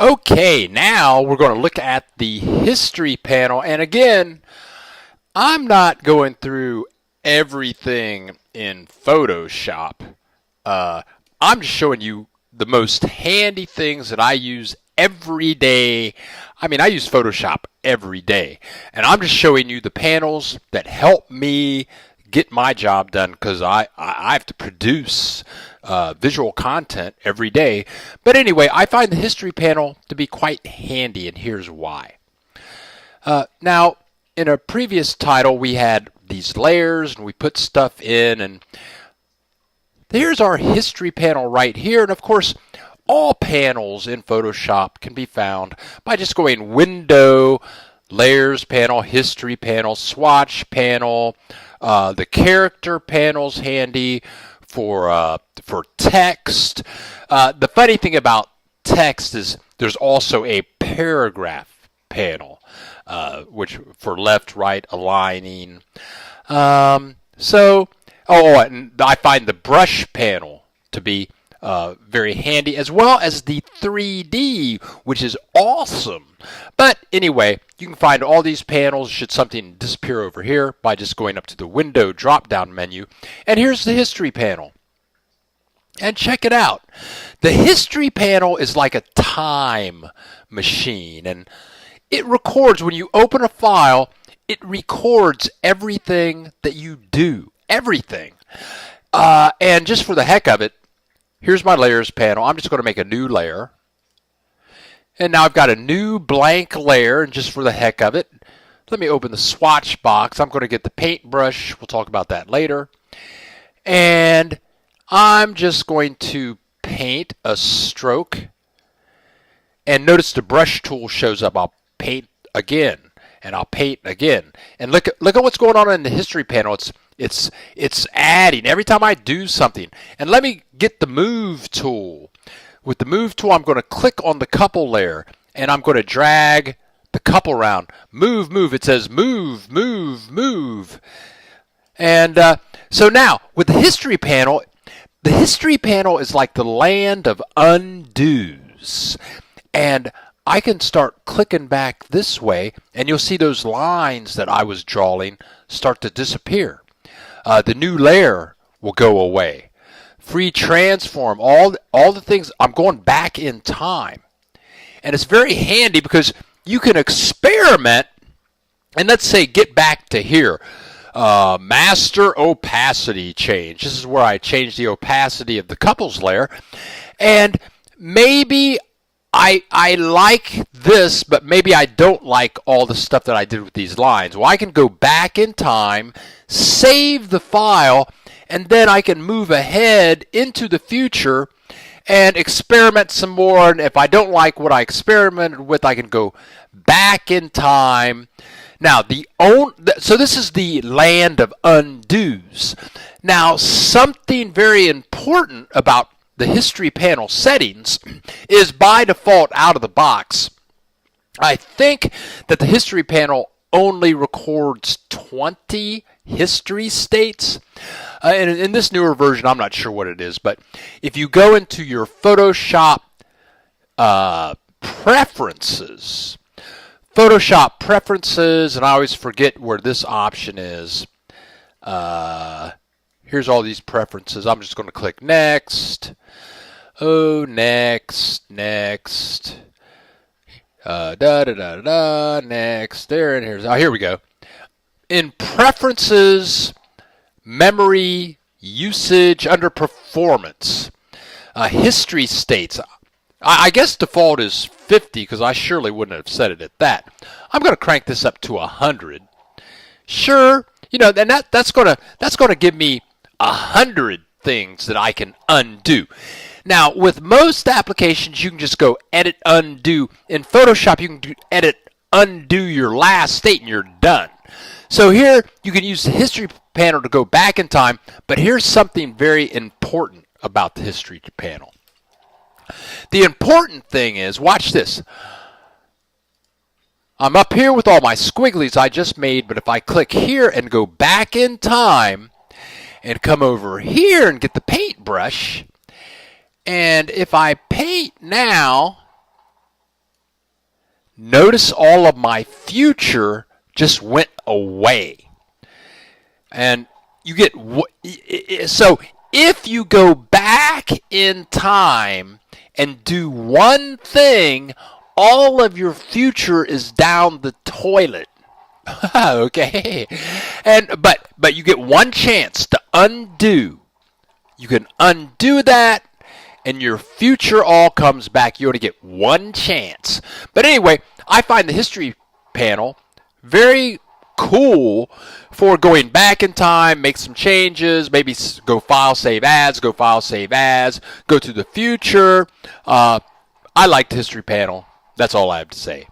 Okay, now we're going to look at the history panel. And again, I'm not going through everything in Photoshop. I'm just showing you the most handy things that I use every day. I mean, I use Photoshop every day. And I'm just showing you the panels that help me get my job done because I have to produce visual content every day. But anyway, I find the history panel to be quite handy, and here's why. Now, in a previous title, we had these layers, and we put stuff in, and here's our history panel right here. And of course, all panels in Photoshop can be found by just going Window, Layers panel, History panel, Swatch panel. The character panel's handy for text. The funny thing about text is there's also a paragraph panel, which for left, right, aligning. And I find the brush panel to be very handy, as well as the 3D, which is awesome. But anyway, you can find all these panels should something disappear over here by just going up to the Window drop-down menu. And here's the History panel. And check it out. The History panel is like a time machine, and it records, when you open a file, it records everything that you do. Everything. And just for the heck of it, here's my Layers panel. I'm just going to make a new layer. And now I've got a new blank layer, and just for the heck of it, let me open the swatch box. I'm going to get the paintbrush. We'll talk about that later. And I'm just going to paint a stroke. And notice the brush tool shows up. I'll paint again, and I'll paint again. And look at what's going on in the history panel. It's adding every time I do something. And let me get the move tool. With the move tool, I'm going to click on the couple layer, and I'm going to drag the couple around. Move, move. It says move, move, move. And so now, with the history panel is like the land of undos. And I can start clicking back this way, and you'll see those lines that I was drawing start to disappear. The new layer will go away. Free transform, all the things. I'm going back in time. And it's very handy because you can experiment, and let's say get back to here. Master opacity change. This is where I change the opacity of the couples layer. And maybe I like this, but maybe I don't like all the stuff that I did with these lines. Well, I can go back in time, save the file, and then I can move ahead into the future and experiment some more. And if I don't like what I experimented with, I can go back in time. Now, so this is the land of undos. Now, something very important about the history panel settings is by default out of the box. I think that the history panel only records 20 history states. And in this newer version, I'm not sure what it is, but if you go into your Photoshop preferences, and I always forget where this option is. Here's all these preferences. I'm just going to click next. Oh, next. Next. Next. There, and here's. Oh, here we go. In preferences, memory, usage, under performance, history states. I guess default is 50 because I surely wouldn't have set it at that. I'm going to crank this up to 100. Sure, and that's going to give me 100 things that I can undo. Now, with most applications, you can just go edit, undo. In Photoshop, you can edit, undo your last state, and you're done. So here, you can use the history panel to go back in time, but here's something very important about the history panel. The important thing is, watch this. I'm up here with all my squigglies I just made, but if I click here and go back in time and come over here and get the paintbrush, and if I paint now, notice all of my future just went away. And you get, so if you go back in time and do one thing, all of your future is down the toilet. Okay? But you get one chance to undo. You can undo that, and your future all comes back. You only get one chance. But anyway, I find the history panel very cool for going back in time, make some changes, maybe go file, save as, go file, save as, go to the future. I like the history panel. That's all I have to say.